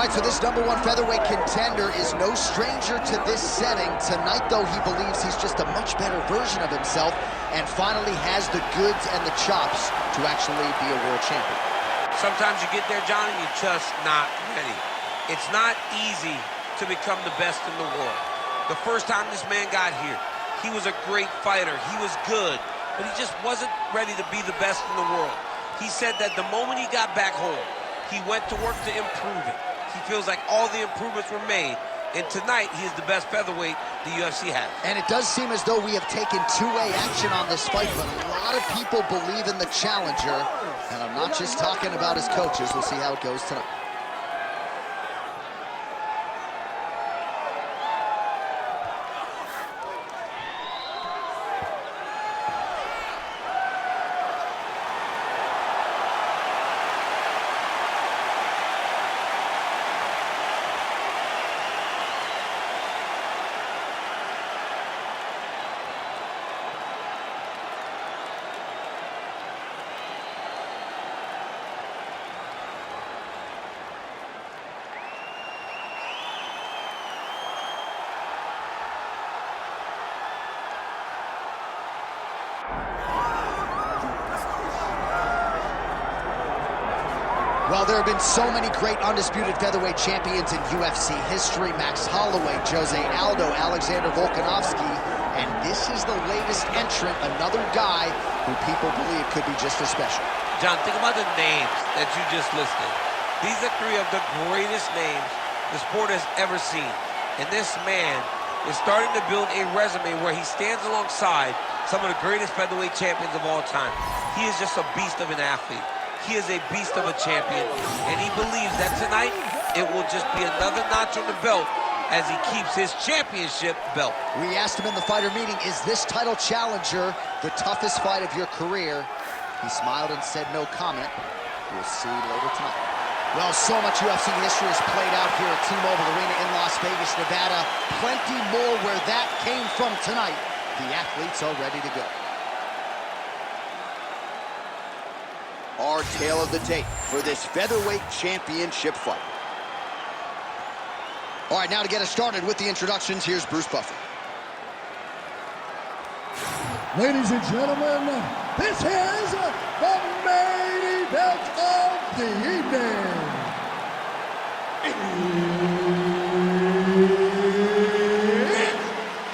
All right, so this #1 featherweight contender is no stranger to this setting. Tonight, though, he believes he's just a much better version of himself and finally has the goods and the chops to actually be a world champion. Sometimes you get there, John, and you're just not ready. It's not easy to become the best in the world. The first time this man got here, he was a great fighter. He was good, but he just wasn't ready to be the best in the world. He said that the moment he got back home, he went to work to improve it. He feels like all the improvements were made, and tonight he is the best featherweight the UFC has. And it does seem as though we have taken two-way action on this fight, but a lot of people believe in the challenger, and I'm not just talking about his coaches. We'll see how it goes tonight. Well, there have been so many great undisputed featherweight champions in UFC history. Max Holloway, Jose Aldo, Alexander Volkanovski, and this is the latest entrant, another guy who people believe could be just as special. John, think about the names that you just listed. These are three of the greatest names the sport has ever seen. And this man is starting to build a resume where he stands alongside some of the greatest featherweight champions of all time. He is just a beast of an athlete. He is a beast of a champion, and he believes that tonight it will just be another notch on the belt as he keeps his championship belt. We asked him in the fighter meeting, is this title challenger the toughest fight of your career? He smiled and said no comment. We'll see later tonight. Well, so much UFC history has played out here at T-Mobile Arena in Las Vegas, Nevada. Plenty more where that came from tonight. The athletes are ready to go. Our tale of the tape for this featherweight championship fight. All right, now to get us started with the introductions, here's Bruce Buffer. Ladies and gentlemen, this is the main event of the evening. It's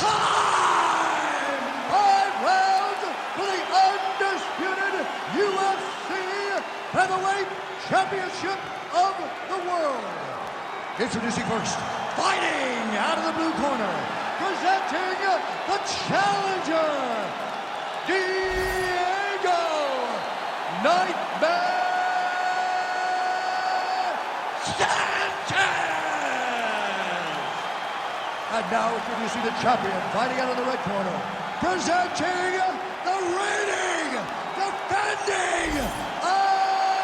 time! 5 rounds for the undisputed UFC Featherweight Championship of the world. Introducing first, fighting out of the blue corner, presenting the challenger, Diego Nightmare Sanchez! And now introducing the champion, fighting out of the red corner, presenting the reigning, defending, undisputed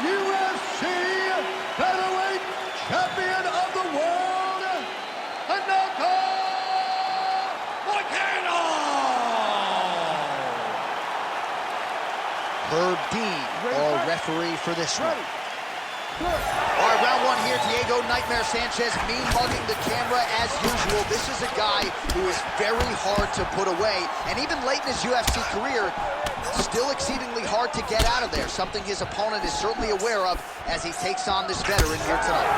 UFC Featherweight Champion of the world, Renato Moicano! Herb Dean, our referee for this one. All right, round one here, Diego Nightmare Sanchez mean-mugging the camera as usual. This is a guy who is very hard to put away, and even late in his UFC career, still exceedingly hard to get out of there, something his opponent is certainly aware of as he takes on this veteran here tonight.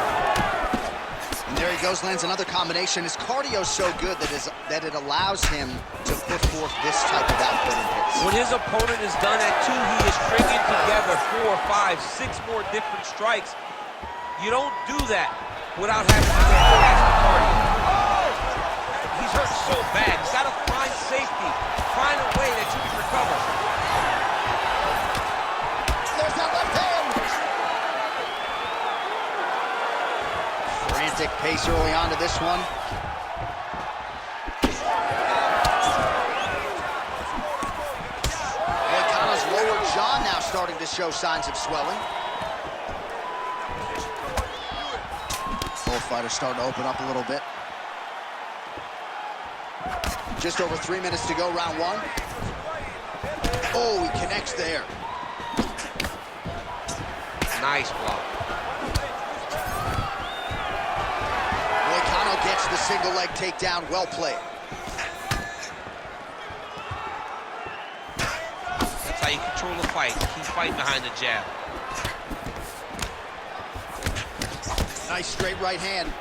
And there he goes, lands another combination. His cardio's so good that it allows him to put forth this type of output and hits. When his opponent is done at 2, he is stringing together 4, 5, 6 more different strikes. You don't do that without having to get extra cardio. He's hurt so bad. He's got to find safety, find a way that you can recover. There's that left hand. Frantic pace early on to this one. Moicano's lower jaw now starting to show signs of swelling. Both fighters starting to open up a little bit. Just over 3 minutes to go, round one. Oh, he connects there. Nice block. the single leg takedown. Well played. That's how you control the fight. Keep fighting behind the jab. Nice straight right hand.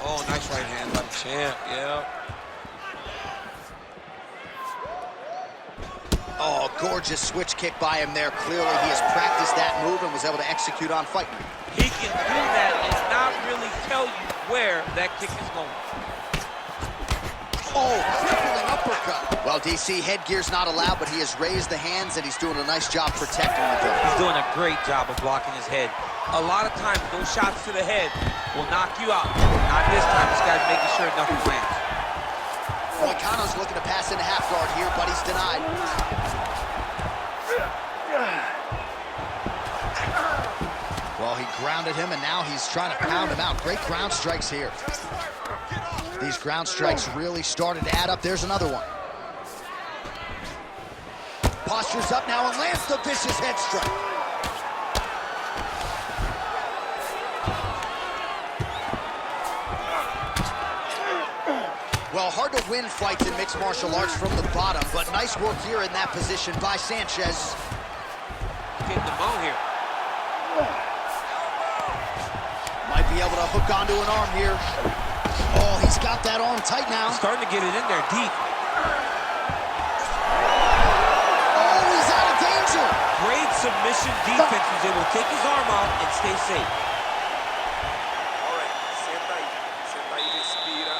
Oh, nice right hand by the champ. Yeah. Oh, gorgeous switch kick by him there. Clearly, he has practiced that move and was able to execute on fight night. He can do that and not really tell you where that kick is going. Oh, crippling uppercut. Well, DC, headgear's not allowed, but he has raised the hands, and he's doing a nice job protecting the gun. He's doing a great job of blocking his head. A lot of times, those shots to the head will knock you out. Not this time. This guy's making sure nothing lands. Moicano's looking to pass into half guard here, but he's denied. Well, he grounded him, and now he's trying to pound him out. Great ground strikes here. These ground strikes really started to add up. There's another one. Postures up now and lands the vicious head strike. Well, hard to win fights in mixed martial arts from the bottom, but nice work here in that position by Sanchez. Getting the bone here. Might be able to hook onto an arm here. Oh, he's got that arm tight now. He's starting to get it in there deep. Oh, he's out of danger. Great submission defense. He's able to take his arm out and stay safe. All right, senta aí, respira.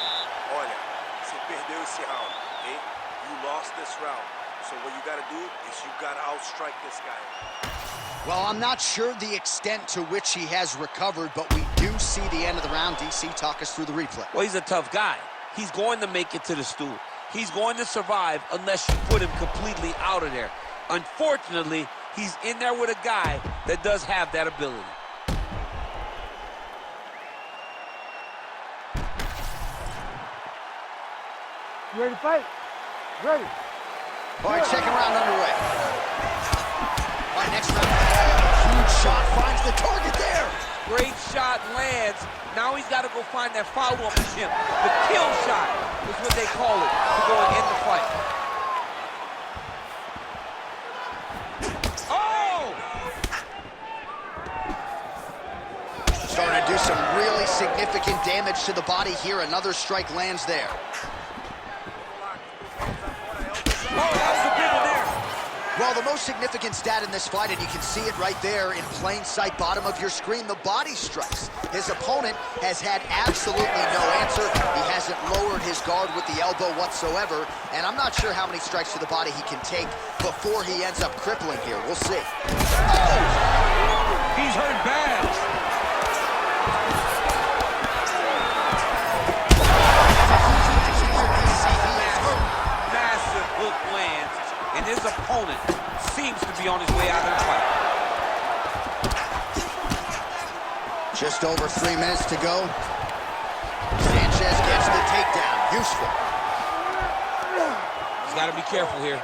Olha, você perdeu esse round, okay? You lost this round. So what you gotta do is you gotta outstrike this guy. Well, I'm not sure the extent to which he has recovered, but we do see the end of the round. DC, talk us through the replay. Well, he's a tough guy. He's going to make it to the stool. He's going to survive unless you put him completely out of there. Unfortunately, he's in there with a guy that does have that ability. You ready to fight? Ready. All right, second round underway. All right, next round. Huge shot finds the target there. Great shot lands. Now he's got to go find that follow-up attempt. The kill shot is what they call it to go and end the fight. Oh! Starting to do some really significant damage to the body here. Another strike lands there. Oh, that was a big one there. Well, the most significant stat in this fight, and you can see it right there in plain sight, bottom of your screen, the body strikes. His opponent has had absolutely no answer. He hasn't lowered his guard with the elbow whatsoever, and I'm not sure how many strikes to the body he can take before he ends up crippling here. We'll see. Oh! He's hurt bad. Massive hook lands, and his opponent seems to be on his way out of the fight. Just over 3 minutes to go. Sanchez gets the takedown. Useful. He's got to be careful here.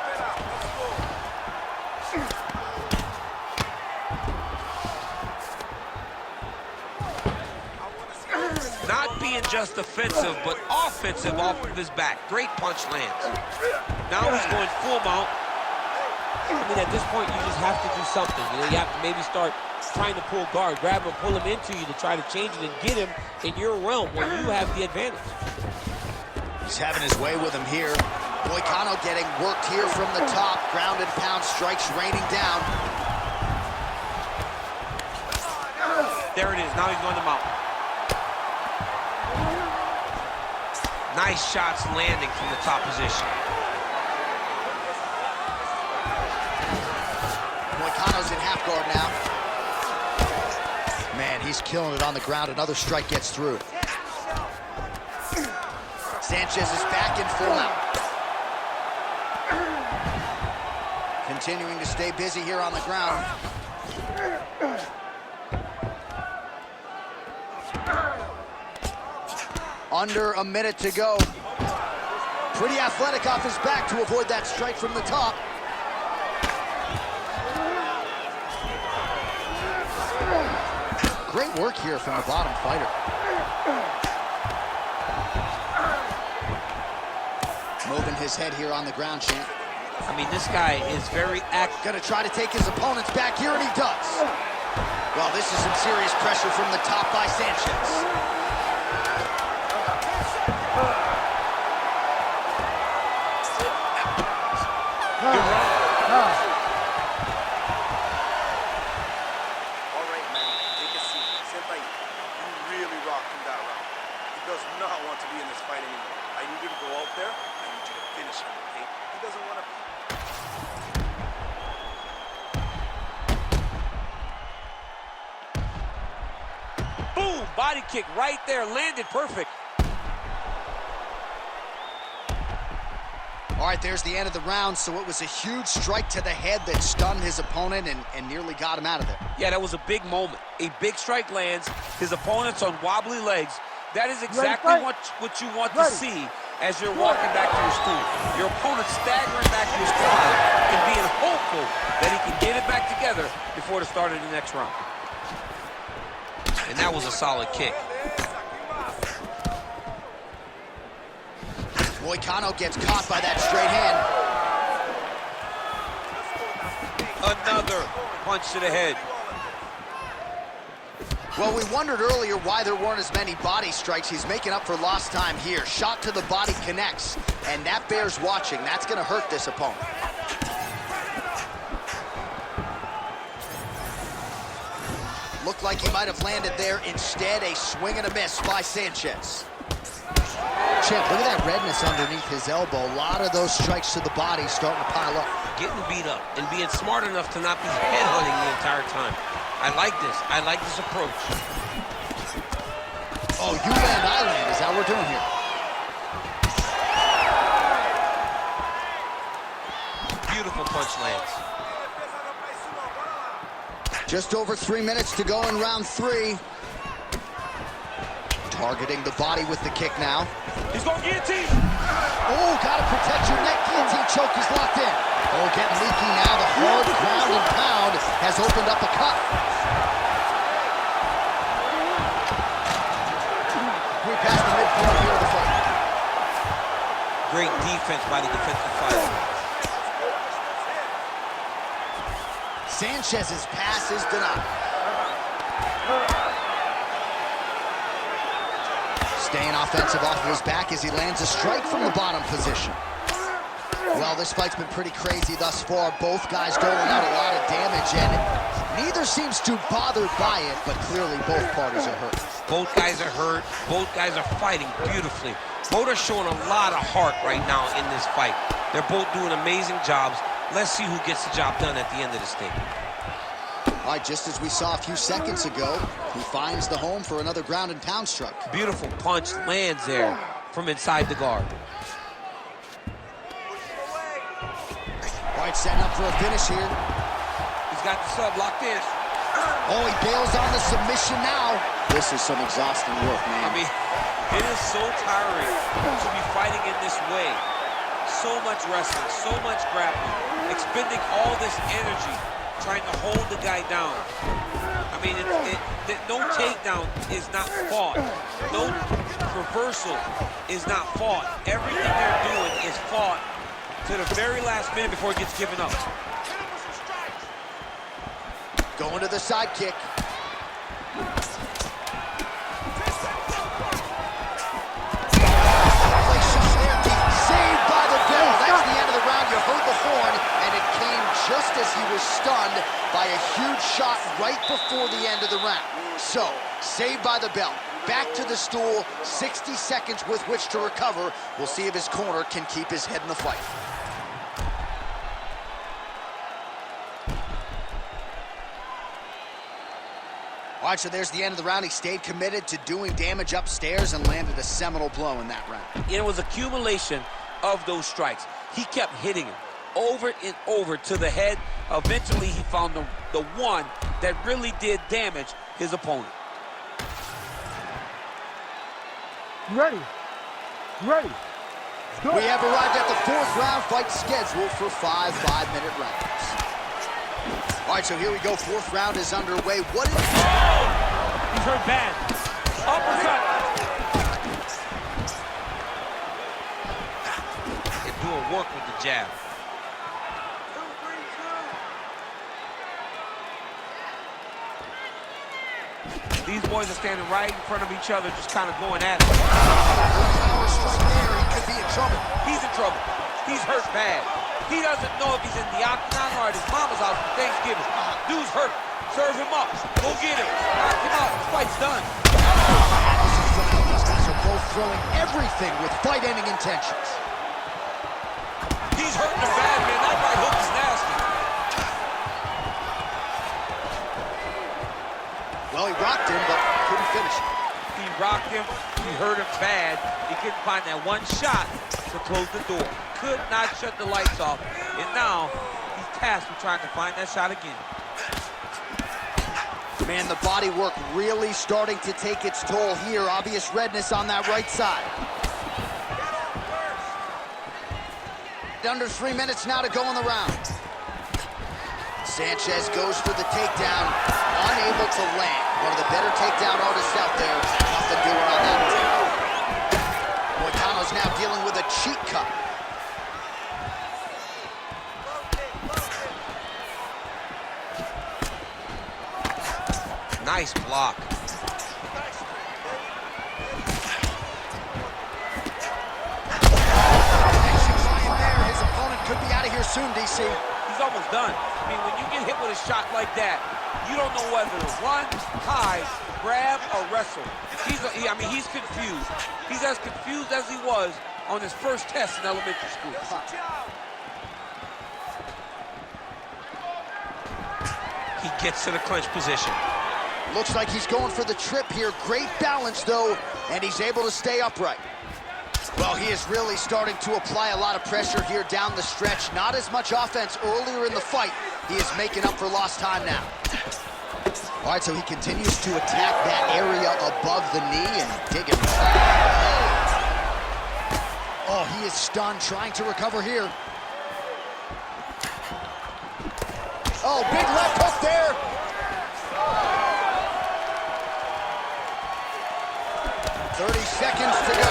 Not being just defensive, but offensive off of his back. Great punch lands. Now he's going full mount. I mean, at this point, you just have to do something. You know, you have to maybe start trying to pull guard, grab him, pull him into you to try to change it and get him in your realm where you have the advantage. He's having his way with him here. Moicano getting worked here from the top. Ground and pound strikes raining down. There it is. Now he's going to mount. Nice shots landing from the top position. Moicano's in half guard now. Man, he's killing it on the ground. Another strike gets through. Sanchez is back in full mount. Continuing to stay busy here on the ground. Under a minute to go. Pretty athletic off his back to avoid that strike from the top. Great work here from the bottom fighter. Moving his head here on the ground, champ. I mean, this guy is very active. Gonna try to take his opponents back here, and he does. Well, this is some serious pressure from the top by Sanchez. All right, man. Take a seat. Senpai, you really rocked him that round. He does not want to be in this fight anymore. I need you to go out there. I need you to finish him, okay? He doesn't want to be. Boom! Body kick right there, landed perfect. All right, there's the end of the round, so it was a huge strike to the head that stunned his opponent and nearly got him out of there. Yeah, that was a big moment. A big strike lands, his opponent's on wobbly legs. That is exactly what you want to see as you're walking back to your stool. Your opponent's staggering back to his corner and being hopeful that he can get it back together before the start of the next round. And that was a solid kick. Moicano gets caught by that straight hand. Another punch to the head. Well, we wondered earlier why there weren't as many body strikes. He's making up for lost time here. Shot to the body connects, and that bears watching. That's going to hurt this opponent. Looked like he might have landed there. Instead, a swing and a miss by Sanchez. Champ, look at that redness underneath his elbow. A lot of those strikes to the body starting to pile up. Getting beat up and being smart enough to not be headhunting the entire time. I like this. I like this approach. Oh, you land, I land is how we're doing here. Beautiful punch lands. Just over 3 minutes to go in round 3. Targeting the body with the kick now. He's going guillotine. Oh, gotta protect your neck. Guillotine choke is locked in. Oh, getting leaky now. The hard ground and pound has opened up a cut. We passed the midpoint here of the fight. Great defense by the defensive fighter. Sanchez's pass is denied. Staying offensive off of his back as he lands a strike from the bottom position. Well, this fight's been pretty crazy thus far. Both guys doling out a lot of damage, and neither seems too bothered by it, but clearly both parties are hurt. Both guys are hurt. Both guys are fighting beautifully. Both are showing a lot of heart right now in this fight. They're both doing amazing jobs. Let's see who gets the job done at the end of this thing. All right, just as we saw a few seconds ago, he finds the home for another ground and pound strike. Beautiful punch lands there from inside the guard. All right, setting up for a finish here. He's got the sub locked in. Oh, he bails on the submission now. This is some exhausting work, man. I mean, it is so tiring to be fighting in this way. So much wrestling, so much grappling, expending all this energy trying to hold the guy down. I mean, no takedown is not fought. No reversal is not fought. Everything they're doing is fought to the very last minute before it gets given up. Going to the side kick. Saved by the bell. That's the end of the round. You heard the horn, and it came just as he was stunned by a huge shot right before the end of the round. So, saved by the bell. Back to the stool, 60 seconds with which to recover. We'll see if his corner can keep his head in the fight. All right, so there's the end of the round. He stayed committed to doing damage upstairs and landed a seminal blow in that round. It was accumulation of those strikes. He kept hitting him over and over to the head. Eventually, he found the one that really did damage his opponent. Ready. Ready. Go. We have arrived at the fourth round, fight scheduled for 5 5-minute rounds. All right, so here we go. Fourth round is underway. What is... He's hurt bad. Uppercut. They're doing work with the jab. These boys are standing right in front of each other, just kind of going at it. Power strike there. He could be in trouble. He's in trouble. He's hurt bad. He doesn't know if he's in the octagon or at his mama's house for Thanksgiving. Dude's hurt. Serve him up. Go get him. Knock him out. This fight's done. These guys are both throwing everything with fight-ending intentions. He's hurting him bad, man. That right hook is nasty. Well, he rocked him, but couldn't finish it. He rocked him. He hurt him bad. He couldn't find that one shot to close the door. Could not shut the lights off. And now he's tasked with trying to find that shot again. Man, the body work really starting to take its toll here. Obvious redness on that right side. Under 3 minutes now to go in the round. Sanchez goes for the takedown, unable to land. One of the better takedown artists out there. Nothing doing on that. Moicano's now dealing with a cheek cut. Nice block. His opponent could be out of here soon, DC. He's almost done. I mean, when you get hit with a shot like that, you don't know whether to run, hide, grab, or wrestle. I mean, he's confused. He's as confused as he was on his first test in elementary school. He gets to the clinch position. Looks like he's going for the trip here. Great balance, though, and he's able to stay upright. Well, he is really starting to apply a lot of pressure here down the stretch. Not as much offense earlier in the fight. He is making up for lost time now. All right, so he continues to attack that area above the knee and digging. Oh, he is stunned, trying to recover here. Oh, big left hook there. .30 seconds to go.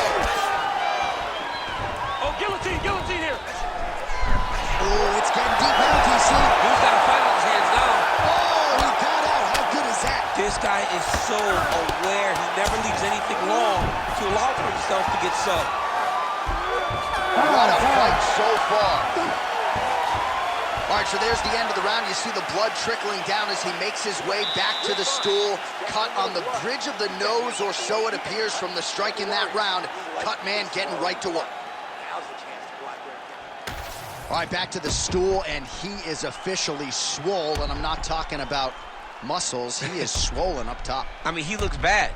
Oh, guillotine here. Oh, it's getting deep now, DC. Dude's got a fight on his hands now. Oh, he got out. How good is that? This guy is so aware. He never leaves anything long to allow for himself to get subbed. What a fight so far. All right, so there's the end of the round. You see the blood trickling down as he makes his way back to the stool. Cut on the bridge of the nose, or so it appears from the strike in that round. Cut man getting right to work. All right, back to the stool, and he is officially swole, and I'm not talking about muscles. He is swollen up top. I mean, he looks bad.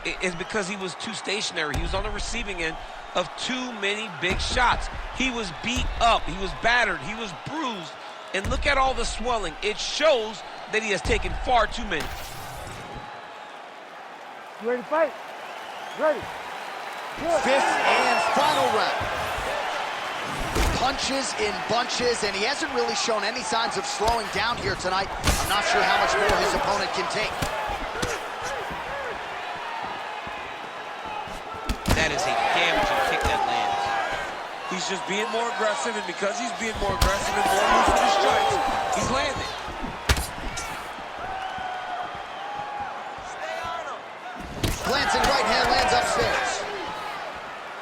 It's because he was too stationary. He was on the receiving end of too many big shots. He was beat up. He was battered. He was bruised. And look at all the swelling. It shows that he has taken far too many. You ready to fight? Ready. Good. Fifth and final round. Punches in bunches, and he hasn't really shown any signs of slowing down here tonight. I'm not sure how much more his opponent can take. That is a damaging kick that lands. He's just being more aggressive, and because he's being more aggressive and more loose with his strikes, he's landing. Glancing right hand lands upstairs.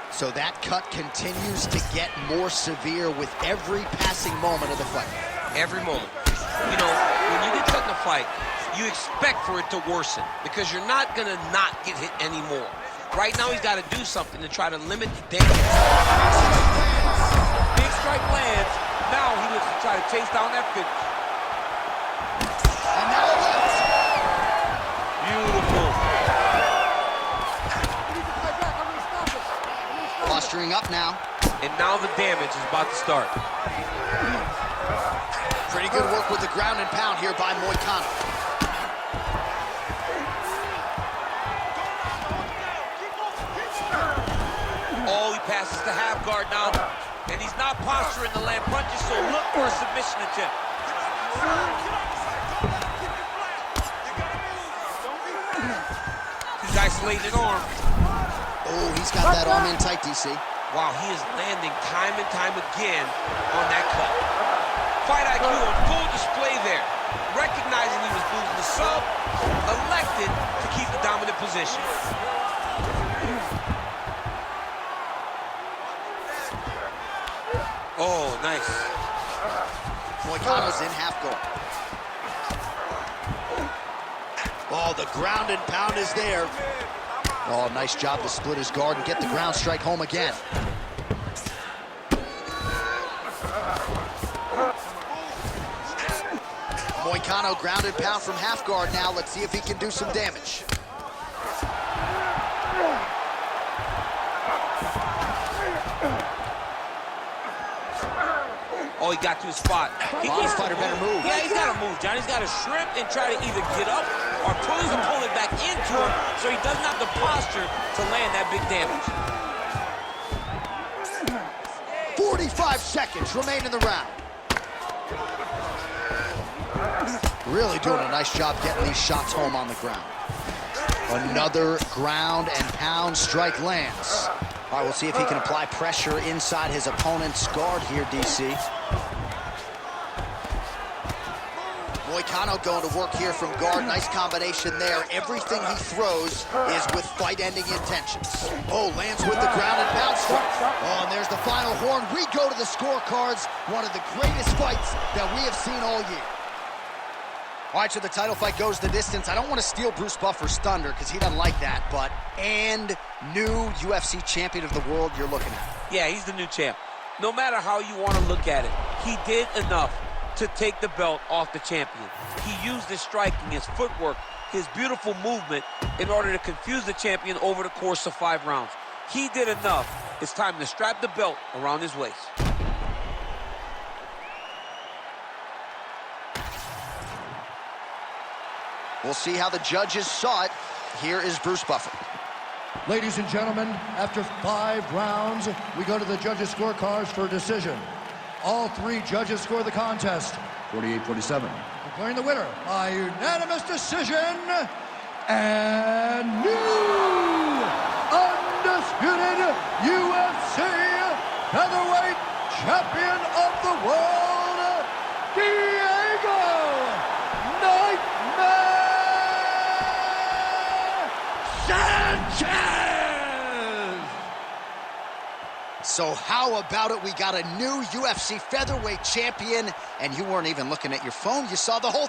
So that cut continues to get more severe with every passing moment of the fight. Every moment. You know, when you get cut in a fight, you expect for it to worsen because you're not going to not get hit anymore. Right now, he's got to do something to try to limit the damage. Big strike lands. Now he looks to try to chase down that finish. And now left. Beautiful. Posturing up now. And now the damage is about to start. Pretty good work with the ground and pound here by Moicano. Oh, he passes the half guard now. And he's not posturing to land punches, so look for a submission attempt. isolating an arm. Oh, he's got that arm in tight, DC. Wow, he is landing time and time again on that cut. Fight IQ on full display there. Recognizing he was losing the sub, elected to keep the dominant position. Oh, nice. Moicano's in half guard. Oh, the ground and pound is there. Oh, nice job to split his guard and get the ground strike home again. Moicano ground and pound from half guard now. Let's see if he can do some damage. Oh, he got to his spot. This fighter better move. Yeah, he's got to move, John. He's got to shrimp and try to either get up or pull his opponent back into him so he doesn't have the posture to land that big damage. 45 seconds remain in the round. Really doing a nice job getting these shots home on the ground. Another ground and pound strike lands. All right, we'll see if he can apply pressure inside his opponent's guard here, DC. Moicano going to work here from guard. Nice combination there. Everything he throws is with fight-ending intentions. Oh, lands with the ground and pound strike. Oh, and there's the final horn. We go to the scorecards. One of the greatest fights that we have seen all year. All right, so the title fight goes the distance. I don't want to steal Bruce Buffer's thunder because he doesn't like that, but new UFC champion of the world you're looking at. Yeah, he's the new champ. No matter how you want to look at it, he did enough to take the belt off the champion. He used his striking, his footwork, his beautiful movement in order to confuse the champion over the course of 5 rounds. He did enough. It's time to strap the belt around his waist. We'll see how the judges saw it. Here is Bruce Buffer. Ladies and gentlemen, after 5 rounds, we go to the judges' scorecards for a decision. All 3 judges score the contest 48-47. Declaring the winner by unanimous decision and new undisputed UFC featherweight champion of the world, Diego Nightmare Sanchez! So how about it? We got a new UFC featherweight champion, and you weren't even looking at your phone. You saw the whole